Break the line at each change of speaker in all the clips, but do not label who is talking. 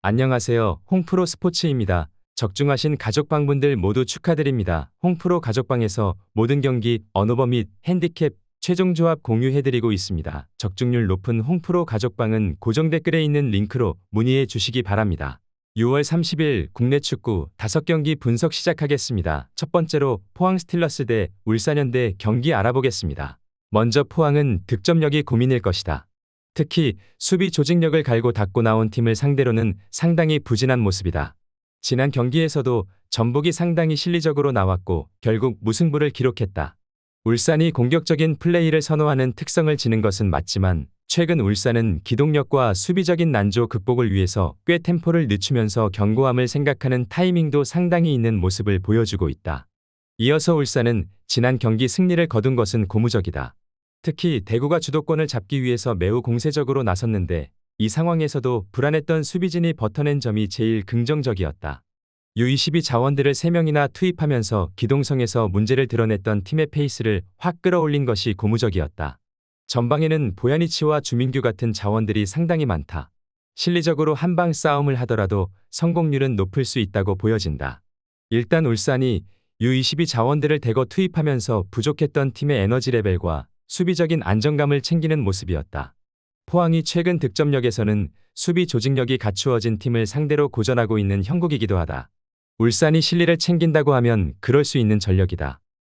안녕하세요. 홍프로 스포츠입니다. 적중하신 가족방분들 모두 축하드립니다. 홍프로 가족방에서 모든 경기, 언오버 및 핸디캡, 최종 조합 공유해드리고 있습니다. 적중률 높은 홍프로 가족방은 고정 댓글에 있는 링크로 문의해 주시기 바랍니다. 6월 30일 국내 축구 5경기 분석 시작하겠습니다. 첫 번째로 포항 스틸러스 대 울산현대 경기 알아보겠습니다. 먼저 포항은 득점력이 고민일 것이다. 특히 수비 조직력을 갈고 닦고 나온 팀을 상대로는 상당히 부진한 모습이다. 지난 경기에서도 전북이 상당히 실리적으로 나왔고 결국 무승부를 기록했다. 울산이 공격적인 플레이를 선호하는 특성을 지닌 것은 맞지만 최근 울산은 기동력과 수비적인 난조 극복을 위해서 꽤 템포를 늦추면서 견고함을 생각하는 타이밍도 상당히 있는 모습을 보여주고 있다. 이어서 울산은 지난 경기 승리를 거둔 것은 고무적이다. 특히 대구가 주도권을 잡기 위해서 매우 공세적으로 나섰는데 이 상황에서도 불안했던 수비진이 버텨낸 점이 제일 긍정적이었다. U22 자원들을 3명이나 투입하면서 기동성에서 문제를 드러냈던 팀의 페이스를 확 끌어올린 것이 고무적이었다. 전방에는 보야니치와 주민규 같은 자원들이 상당히 많다. 실리적으로 한방 싸움을 하더라도 성공률은 높을 수 있다고 보여진다. 일단 울산이 U22 자원들을 대거 투입하면서 부족했던 팀의 에너지 레벨과 수비적인 안정감을 챙기는 모습이었다. 포항이 최근 득점력에서는 수비 조직력이 갖추어진 팀을 상대로 고전하고 있는 형국이기도 하다. 울산이 실리를 챙긴다고 하면 그럴 수 있는 전력이다.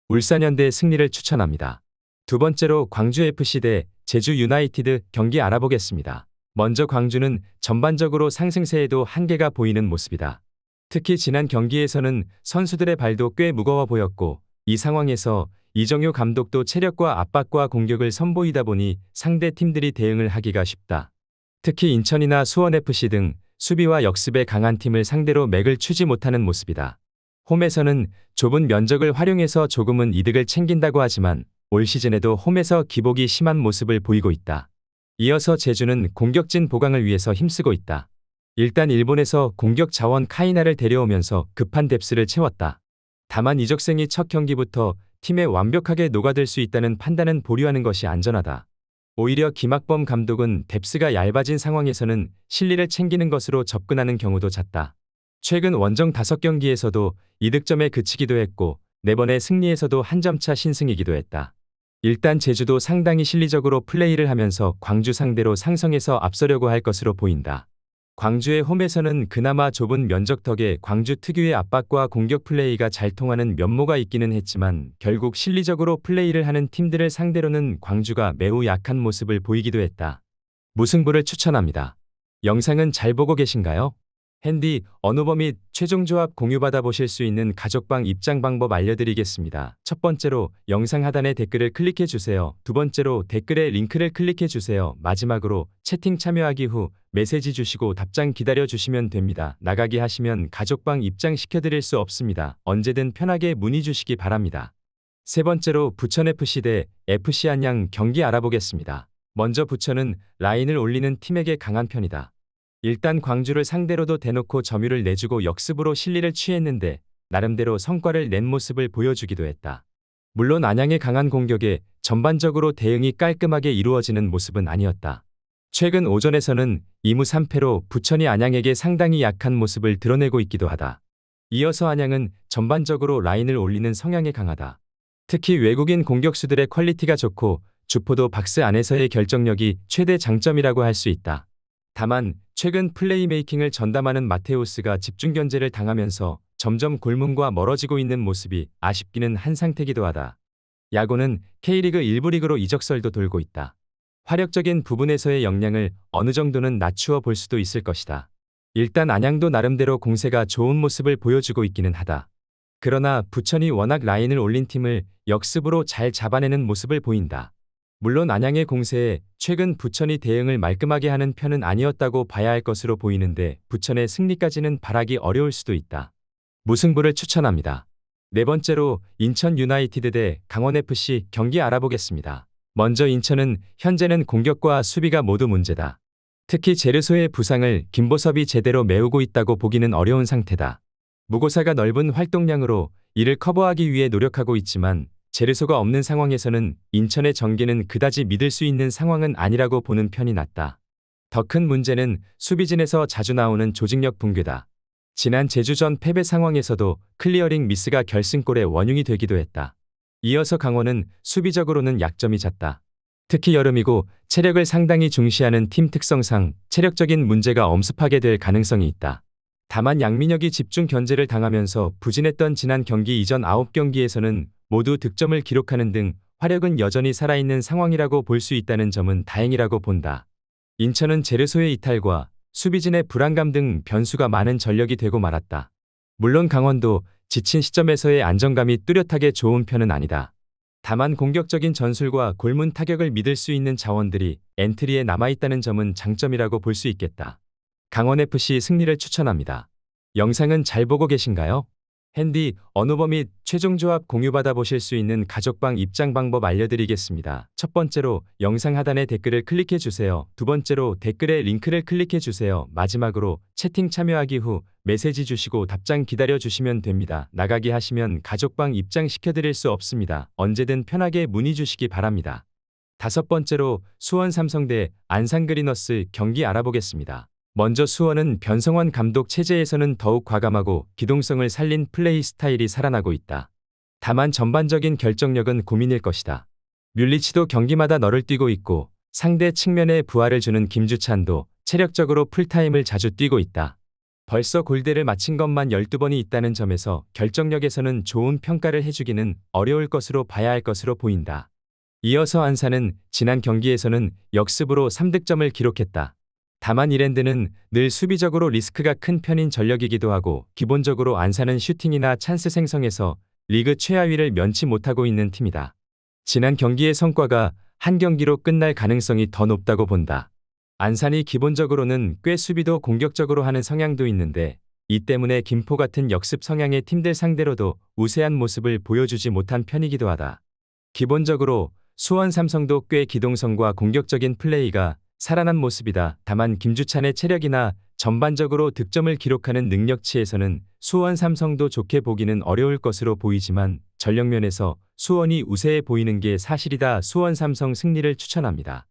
울산현대의 승리를 추천합니다. 두 번째로 광주FC 대 제주 유나이티드 경기 알아보겠습니다. 먼저 광주는 전반적으로 상승세에도 한계가 보이는 모습이다. 특히 지난 경기에서는 선수들의 발도 꽤 무거워 보였고 이 상황에서 이정효 감독도 체력과 압박과 공격을 선보이다 보니 상대 팀들이 대응을 하기가 쉽다. 특히 인천이나 수원FC 등 수비와 역습에 강한 팀을 상대로 맥을 추지 못하는 모습이다. 홈에서는 좁은 면적을 활용해서 조금은 이득을 챙긴다고 하지만 올 시즌에도 홈에서 기복이 심한 모습을 보이고 있다. 이어서 제주는 공격진 보강을 위해서 힘쓰고 있다. 일단 일본에서 공격 자원 카이나를 데려오면서 급한 뎁스를 채웠다. 다만 이적생이 첫 경기부터 팀에 완벽하게 녹아들 수 있다는 판단은 보류하는 것이 안전하다. 오히려 김학범 감독은 뎁스가 얇아진 상황에서는 실리를 챙기는 것으로 접근하는 경우도 잦다. 최근 원정 5경기에서도 2득점에 그치기도 했고 4번의 승리에서도 한 점차 신승이기도 했다. 일단 제주도 상당히 실리적으로 플레이를 하면서 광주 상대로 상성에서 앞서려고 할 것으로 보인다. 광주의 홈에서는 그나마 좁은 면적 덕에 광주 특유의 압박과 공격 플레이가 잘 통하는 면모가 있기는 했지만 결국 실리적으로 플레이를 하는 팀들을 상대로는 광주가 매우 약한 모습을 보이기도 했다. 무승부를 추천합니다. 영상은 잘 보고 계신가요? 핸디, 언오버 및 최종 조합 공유받아 보실 수 있는 가족방 입장 방법 알려드리겠습니다. 첫 번째로 영상 하단에 댓글을 클릭해 주세요. 두 번째로 댓글에 링크를 클릭해 주세요. 마지막으로 채팅 참여하기 후 메시지 주시고 답장 기다려 주시면 됩니다. 나가기 하시면 가족방 입장 시켜드릴 수 없습니다. 언제든 편하게 문의 주시기 바랍니다. 세 번째로 부천FC 대 FC 안양 경기 알아보겠습니다. 먼저 부천은 라인을 올리는 팀에게 강한 편이다. 일단 광주를 상대로도 대놓고 점유를 내주고 역습으로 실리를 취했는데 나름대로 성과를 낸 모습을 보여주기도 했다. 물론 안양의 강한 공격에 전반적으로 대응이 깔끔하게 이루어지는 모습은 아니었다. 최근 오전에서는 2무 3패로 부천이 안양에게 상당히 약한 모습을 드러내고 있기도 하다. 이어서 안양은 전반적으로 라인을 올리는 성향이 강하다. 특히 외국인 공격수들의 퀄리티가 좋고 주포도 박스 안에서의 결정력이 최대 장점이라고 할 수 있다. 다만 최근 플레이메이킹을 전담하는 마테우스가 집중 견제를 당하면서 점점 골문과 멀어지고 있는 모습이 아쉽기는 한 상태이기도 하다. 야구는 K리그 1부 리그로 이적설도 돌고 있다. 화력적인 부분에서의 역량을 어느 정도는 낮추어 볼 수도 있을 것이다. 일단 안양도 나름대로 공세가 좋은 모습을 보여주고 있기는 하다. 그러나 부천이 워낙 라인을 올린 팀을 역습으로 잘 잡아내는 모습을 보인다. 물론 안양의 공세에 최근 부천이 대응을 말끔하게 하는 편은 아니었다고 봐야 할 것으로 보이는데 부천의 승리까지는 바라기 어려울 수도 있다. 무승부를 추천합니다. 네 번째로 인천 유나이티드 대 강원FC 경기 알아보겠습니다. 먼저 인천은 현재는 공격과 수비가 모두 문제다. 특히 제르소의 부상을 김보섭이 제대로 메우고 있다고 보기는 어려운 상태다. 무고사가 넓은 활동량으로 이를 커버하기 위해 노력하고 있지만 제르소가 없는 상황에서는 인천의 전개는 그다지 믿을 수 있는 상황은 아니라고 보는 편이 낫다. 더 큰 문제는 수비진에서 자주 나오는 조직력 붕괴다. 지난 제주전 패배 상황에서도 클리어링 미스가 결승골의 원흉이 되기도 했다. 이어서 강원은 수비적으로는 약점이 잦다. 특히 여름이고 체력을 상당히 중시하는 팀 특성상 체력적인 문제가 엄습하게 될 가능성이 있다. 다만 양민혁이 집중 견제를 당하면서 부진했던 지난 경기 이전 9경기에서는 모두 득점을 기록하는 등 화력은 여전히 살아있는 상황이라고 볼 수 있다는 점은 다행이라고 본다. 인천은 제르소의 이탈과 수비진의 불안감 등 변수가 많은 전력이 되고 말았다. 물론 강원도 지친 시점에서의 안정감이 뚜렷하게 좋은 편은 아니다. 다만 공격적인 전술과 골문 타격을 믿을 수 있는 자원들이 엔트리에 남아있다는 점은 장점이라고 볼 수 있겠다. 강원FC 승리를 추천합니다. 영상은 잘 보고 계신가요? 핸디, 언어버 및 최종 조합 공유받아 보실 수 있는 가족방 입장 방법 알려드리겠습니다. 첫 번째로 영상 하단에 댓글을 클릭해 주세요. 두 번째로 댓글에 링크를 클릭해 주세요. 마지막으로 채팅 참여하기 후 메시지 주시고 답장 기다려 주시면 됩니다. 나가기 하시면 가족방 입장 시켜드릴 수 없습니다. 언제든 편하게 문의 주시기 바랍니다. 다섯 번째로 수원 삼성 대 안산 그리너스 경기 알아보겠습니다. 먼저 수원은 변성환 감독 체제에서는 더욱 과감하고 기동성을 살린 플레이 스타일이 살아나고 있다. 다만 전반적인 결정력은 고민일 것이다. 뮬리치도 경기마다 너를 뛰고 있고 상대 측면에 부하를 주는 김주찬도 체력적으로 풀타임을 자주 뛰고 있다. 벌써 골대를 맞힌 것만 12번이 있다는 점에서 결정력에서는 좋은 평가를 해주기는 어려울 것으로 봐야 할 것으로 보인다. 이어서 안산은 지난 경기에서는 역습으로 3득점을 기록했다. 다만 이랜드는 늘 수비적으로 리스크가 큰 편인 전력이기도 하고 기본적으로 안산은 슈팅이나 찬스 생성에서 리그 최하위를 면치 못하고 있는 팀이다. 지난 경기의 성과가 한 경기로 끝날 가능성이 더 높다고 본다. 안산이 기본적으로는 꽤 수비도 공격적으로 하는 성향도 있는데 이 때문에 김포 같은 역습 성향의 팀들 상대로도 우세한 모습을 보여주지 못한 편이기도 하다. 기본적으로 수원 삼성도 꽤 기동성과 공격적인 플레이가 살아난 모습이다. 다만 김주찬의 체력이나 전반적으로 득점을 기록하는 능력치에서는 수원 삼성도 좋게 보기는 어려울 것으로 보이지만 전력면에서 수원이 우세해 보이는 게 사실이다. 수원 삼성 승리를 추천합니다.